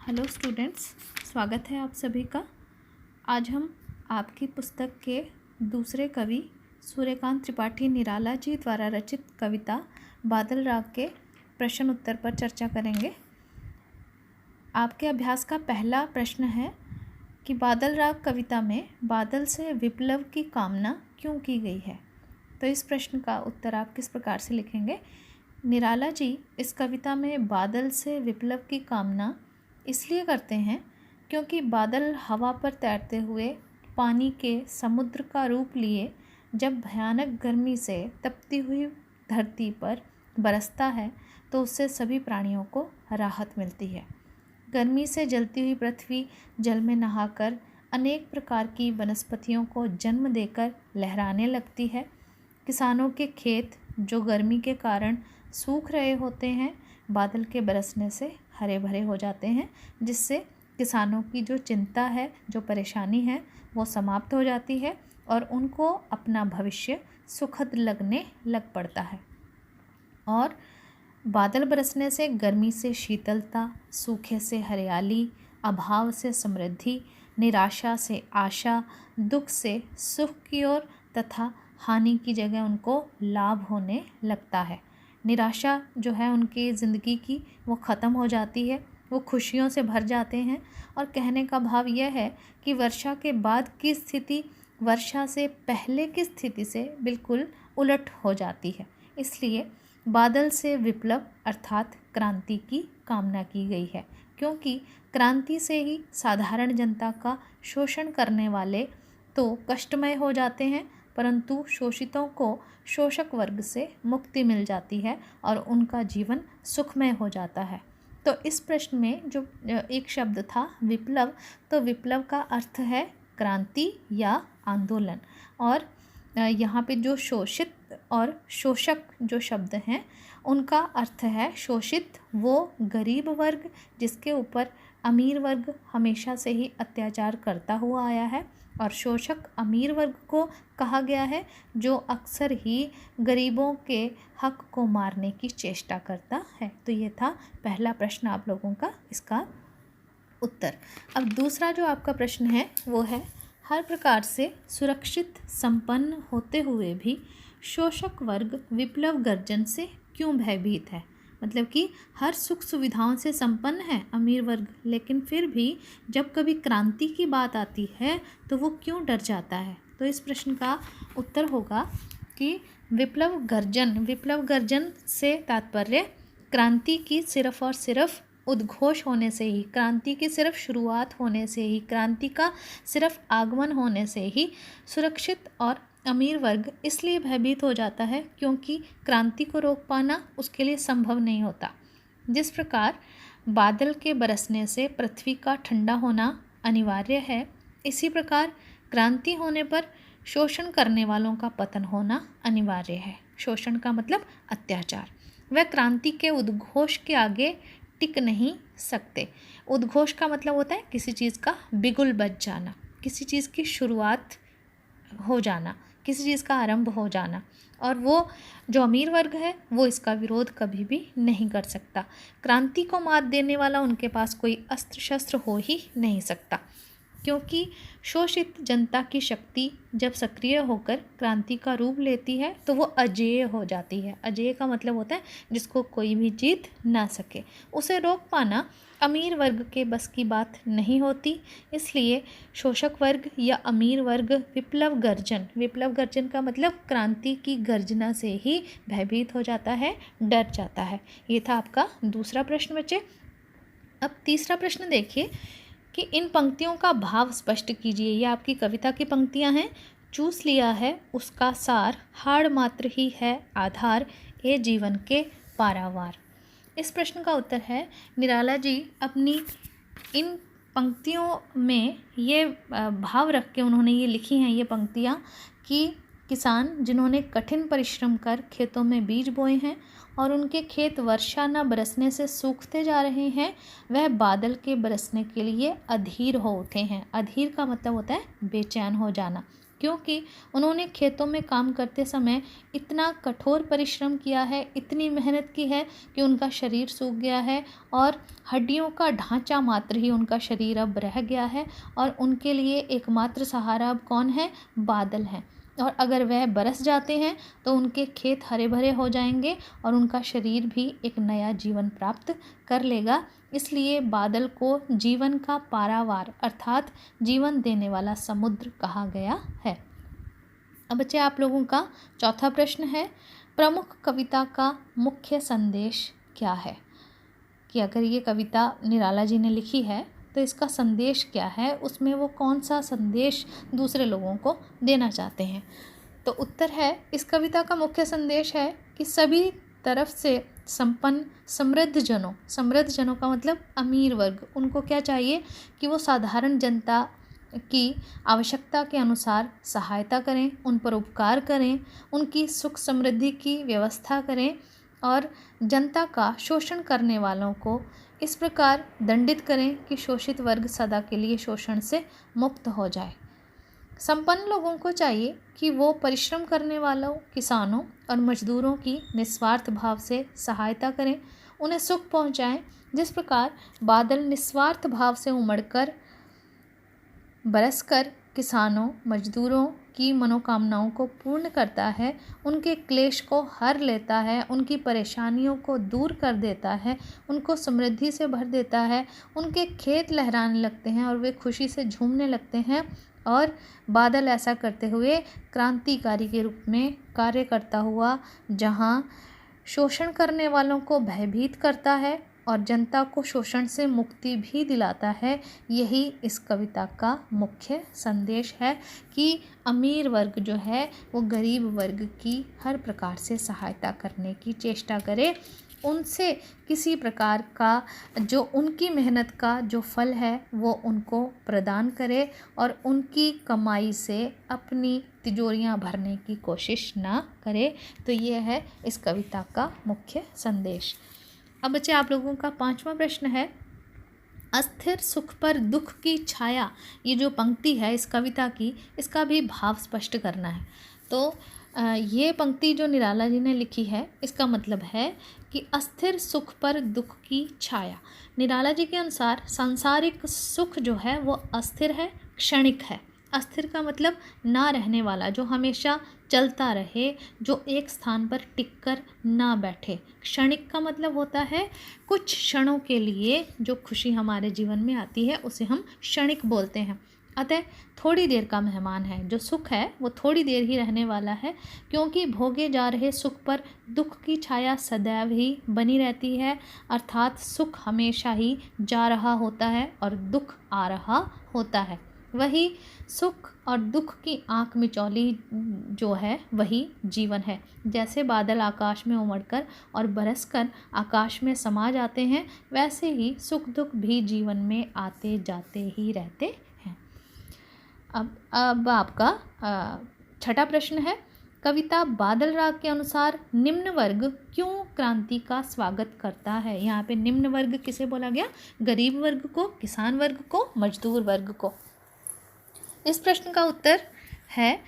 Hello students, स्वागत है आप सभी का। आज हम आपकी पुस्तक के दूसरे कवि सूर्यकांत त्रिपाठी निराला जी द्वारा रचित कविता बादल राग के प्रश्न उत्तर पर चर्चा करेंगे। आपके अभ्यास का पहला प्रश्न है कि बादल राग कविता में बादल से विप्लव की कामना क्यों की गई है। तो इस प्रश्न का उत्तर आप किस प्रकार से लिखेंगे। निराला जी इस कविता में बादल से विप्लव की कामना इसलिए करते हैं क्योंकि बादल हवा पर तैरते हुए पानी के समुद्र का रूप लिए जब भयानक गर्मी से तपती हुई धरती पर बरसता है तो उससे सभी प्राणियों को राहत मिलती है। गर्मी से जलती हुई पृथ्वी जल में नहाकर अनेक प्रकार की वनस्पतियों को जन्म देकर लहराने लगती है। किसानों के खेत जो गर्मी के कारण सूख रहे होते हैं बादल के बरसने से हरे भरे हो जाते हैं, जिससे किसानों की जो चिंता है, जो परेशानी है, वो समाप्त हो जाती है और उनको अपना भविष्य सुखद लगने लग पड़ता है। और बादल बरसने से गर्मी से शीतलता, सूखे से हरियाली, अभाव से समृद्धि, निराशा से आशा, दुख से सुख की ओर तथा हानि की जगह उनको लाभ होने लगता है। निराशा जो है उनकी ज़िंदगी की वो ख़त्म हो जाती है, वो खुशियों से भर जाते हैं। और कहने का भाव यह है कि वर्षा के बाद की स्थिति वर्षा से पहले की स्थिति से बिल्कुल उलट हो जाती है। इसलिए बादल से विप्लव अर्थात क्रांति की कामना की गई है, क्योंकि क्रांति से ही साधारण जनता का शोषण करने वाले तो कष्टमय हो जाते हैं, परंतु शोषितों को शोषक वर्ग से मुक्ति मिल जाती है और उनका जीवन सुखमय हो जाता है। तो इस प्रश्न में जो एक शब्द था विप्लव, तो विप्लव का अर्थ है क्रांति या आंदोलन। और यहाँ पे जो शोषित और शोषक जो शब्द हैं उनका अर्थ है शोषित वो गरीब वर्ग जिसके ऊपर अमीर वर्ग हमेशा से ही अत्याचार करता हुआ आया है, और शोषक अमीर वर्ग को कहा गया है जो अक्सर ही गरीबों के हक को मारने की चेष्टा करता है। तो ये था पहला प्रश्न आप लोगों का, इसका उत्तर। अब दूसरा जो आपका प्रश्न है वो है, हर प्रकार से सुरक्षित संपन्न होते हुए भी शोषक वर्ग विप्लव गर्जन से क्यों भयभीत है। मतलब कि हर सुख सुविधाओं से संपन्न है अमीर वर्ग, लेकिन फिर भी जब कभी क्रांति की बात आती है तो वो क्यों डर जाता है। तो इस प्रश्न का उत्तर होगा कि विप्लव गर्जन से तात्पर्य क्रांति की सिर्फ और सिर्फ उद्घोष होने से ही, क्रांति की सिर्फ शुरुआत होने से ही, क्रांति का सिर्फ आगमन होने से ही सुरक्षित और अमीर वर्ग इसलिए भयभीत हो जाता है क्योंकि क्रांति को रोक पाना उसके लिए संभव नहीं होता। जिस प्रकार बादल के बरसने से पृथ्वी का ठंडा होना अनिवार्य है, इसी प्रकार क्रांति होने पर शोषण करने वालों का पतन होना अनिवार्य है। शोषण का मतलब अत्याचार। वह क्रांति के उद्घोष के आगे टिक नहीं सकते। उद्घोष का मतलब होता है किसी चीज़ का बिगुल बज जाना, किसी चीज़ की शुरुआत हो जाना, किसी चीज़ का आरंभ हो जाना। और वो जो अमीर वर्ग है वो इसका विरोध कभी भी नहीं कर सकता। क्रांति को मात देने वाला उनके पास कोई अस्त्र शस्त्र हो ही नहीं सकता, क्योंकि शोषित जनता की शक्ति जब सक्रिय होकर क्रांति का रूप लेती है तो वो अजेय हो जाती है। अजेय का मतलब होता है जिसको कोई भी जीत ना सके। उसे रोक पाना अमीर वर्ग के बस की बात नहीं होती। इसलिए शोषक वर्ग या अमीर वर्ग विप्लव गर्जन का मतलब क्रांति की गर्जना से ही भयभीत हो जाता है, डर जाता है। ये था आपका दूसरा प्रश्न बच्चे। अब तीसरा प्रश्न देखिए कि इन पंक्तियों का भाव स्पष्ट कीजिए। ये आपकी कविता की पंक्तियां हैं। चूस लिया है उसका सार, हाड़ मात्र ही है आधार, ये जीवन के पारावार। इस प्रश्न का उत्तर है, निराला जी अपनी इन पंक्तियों में ये भाव रख के उन्होंने ये लिखी हैं ये पंक्तियाँ कि किसान जिन्होंने कठिन परिश्रम कर खेतों में बीज बोए हैं और उनके खेत वर्षा न बरसने से सूखते जा रहे हैं, वह बादल के बरसने के लिए अधीर हो उठे हैं। अधीर का मतलब होता है बेचैन हो जाना। क्योंकि उन्होंने खेतों में काम करते समय इतना कठोर परिश्रम किया है, इतनी मेहनत की है कि उनका शरीर सूख गया है और हड्डियों का ढांचा मात्र ही उनका शरीर अब रह गया है। और उनके लिए एकमात्र सहारा अब कौन है? बादल हैं। और अगर वह बरस जाते हैं तो उनके खेत हरे भरे हो जाएंगे और उनका शरीर भी एक नया जीवन प्राप्त कर लेगा। इसलिए बादल को जीवन का पारावार अर्थात जीवन देने वाला समुद्र कहा गया है। अब बच्चे आप लोगों का चौथा प्रश्न है, प्रमुख कविता का मुख्य संदेश क्या है? कि अगर ये कविता निराला जी ने लिखी है तो इसका संदेश क्या है, उसमें वो कौन सा संदेश दूसरे लोगों को देना चाहते हैं? तो उत्तर है, इस कविता का मुख्य संदेश है कि सभी तरफ से संपन्न समृद्ध जनों का मतलब अमीर वर्ग, उनको क्या चाहिए कि वो साधारण जनता की आवश्यकता के अनुसार सहायता करें, उन पर उपकार करें, उनकी सुख समृद्धि की व्यवस्था करें और जनता का शोषण करने वालों को इस प्रकार दंडित करें कि शोषित वर्ग सदा के लिए शोषण से मुक्त हो जाए। संपन्न लोगों को चाहिए कि वो परिश्रम करने वालों, किसानों और मजदूरों की निस्वार्थ भाव से सहायता करें, उन्हें सुख पहुंचाएं। जिस प्रकार बादल निस्वार्थ भाव से उमड़कर बरसकर किसानों, मजदूरों की मनोकामनाओं को पूर्ण करता है, उनके क्लेश को हर लेता है, उनकी परेशानियों को दूर कर देता है, उनको समृद्धि से भर देता है, उनके खेत लहराने लगते हैं और वे खुशी से झूमने लगते हैं। और बादल ऐसा करते हुए क्रांतिकारी के रूप में कार्य करता हुआ जहाँ शोषण करने वालों को भयभीत करता है और जनता को शोषण से मुक्ति भी दिलाता है। यही इस कविता का मुख्य संदेश है कि अमीर वर्ग जो है वो गरीब वर्ग की हर प्रकार से सहायता करने की चेष्टा करे, उनसे किसी प्रकार का जो उनकी मेहनत का जो फल है वो उनको प्रदान करे और उनकी कमाई से अपनी तिजोरियां भरने की कोशिश ना करे। तो ये है इस कविता का मुख्य संदेश। अब बच्चे आप लोगों का पांचवा प्रश्न है, अस्थिर सुख पर दुख की छाया। ये जो पंक्ति है इस कविता की, इसका भी भाव स्पष्ट करना है। तो ये पंक्ति जो निराला जी ने लिखी है इसका मतलब है कि अस्थिर सुख पर दुख की छाया। निराला जी के अनुसार सांसारिक सुख जो है वो अस्थिर है, क्षणिक है। अस्थिर का मतलब ना रहने वाला, जो हमेशा चलता रहे, जो एक स्थान पर टिककर ना बैठे। क्षणिक का मतलब होता है कुछ क्षणों के लिए जो खुशी हमारे जीवन में आती है उसे हम क्षणिक बोलते हैं। अतः थोड़ी देर का मेहमान है, जो सुख है वो थोड़ी देर ही रहने वाला है, क्योंकि भोगे जा रहे सुख पर दुख की छाया सदैव ही बनी रहती है। अर्थात सुख हमेशा ही जा रहा होता है और दुख आ रहा होता है। वही सुख और दुख की आँख मिचौली जो है वही जीवन है। जैसे बादल आकाश में उमड़कर और बरसकर आकाश में समा जाते हैं, वैसे ही सुख दुख भी जीवन में आते जाते ही रहते हैं। अब आपका छठा प्रश्न है, कविता बादल राग के अनुसार निम्न वर्ग क्यों क्रांति का स्वागत करता है? यहाँ पे निम्न वर्ग किसे बोला गया? गरीब वर्ग को, किसान वर्ग को, मजदूर वर्ग को। इस प्रश्न का उत्तर है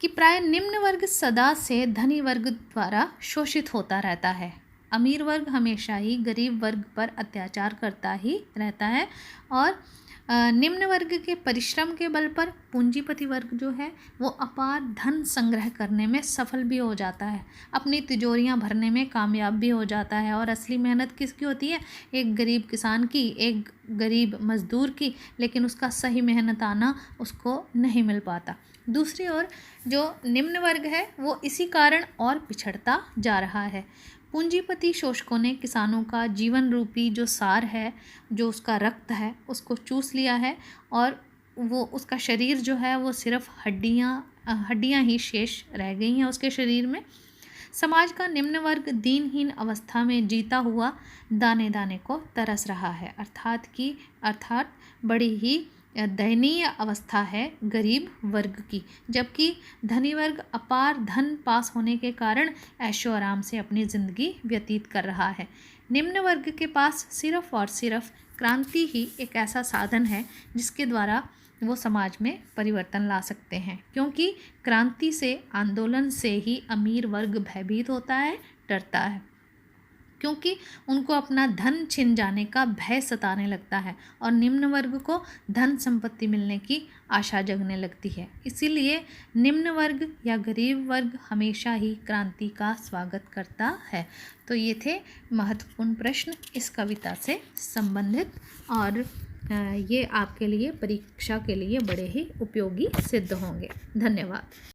कि प्राय निम्न वर्ग सदा से धनी वर्ग द्वारा शोषित होता रहता है। अमीर वर्ग हमेशा ही गरीब वर्ग पर अत्याचार करता ही रहता है और निम्न वर्ग के परिश्रम के बल पर पूंजीपति वर्ग जो है वो अपार धन संग्रह करने में सफल भी हो जाता है, अपनी तिजोरियां भरने में कामयाब भी हो जाता है। और असली मेहनत किसकी होती है? एक गरीब किसान की, एक गरीब मजदूर की, लेकिन उसका सही मेहनत आना उसको नहीं मिल पाता। दूसरी ओर जो निम्न वर्ग है वो इसी कारण और पिछड़ता जा रहा है। पूंजीपति शोषकों ने किसानों का जीवन रूपी जो सार है, जो उसका रक्त है, उसको चूस लिया है और वो उसका शरीर जो है वो सिर्फ हड्डियां ही शेष रह गई हैं उसके शरीर में। समाज का निम्न वर्ग दीनहीन अवस्था में जीता हुआ दाने दाने को तरस रहा है, अर्थात बड़ी ही दयनीय अवस्था है गरीब वर्ग की, जबकि धनी वर्ग अपार धन पास होने के कारण ऐशो आराम से अपनी ज़िंदगी व्यतीत कर रहा है। निम्न वर्ग के पास सिर्फ और सिर्फ क्रांति ही एक ऐसा साधन है जिसके द्वारा वो समाज में परिवर्तन ला सकते हैं, क्योंकि क्रांति से, आंदोलन से ही अमीर वर्ग भयभीत होता है, डरता है, क्योंकि उनको अपना धन छिन जाने का भय सताने लगता है और निम्न वर्ग को धन संपत्ति मिलने की आशा जगने लगती है। इसीलिए निम्न वर्ग या गरीब वर्ग हमेशा ही क्रांति का स्वागत करता है। तो ये थे महत्वपूर्ण प्रश्न इस कविता से संबंधित, और ये आपके लिए परीक्षा के लिए बड़े ही उपयोगी सिद्ध होंगे। धन्यवाद।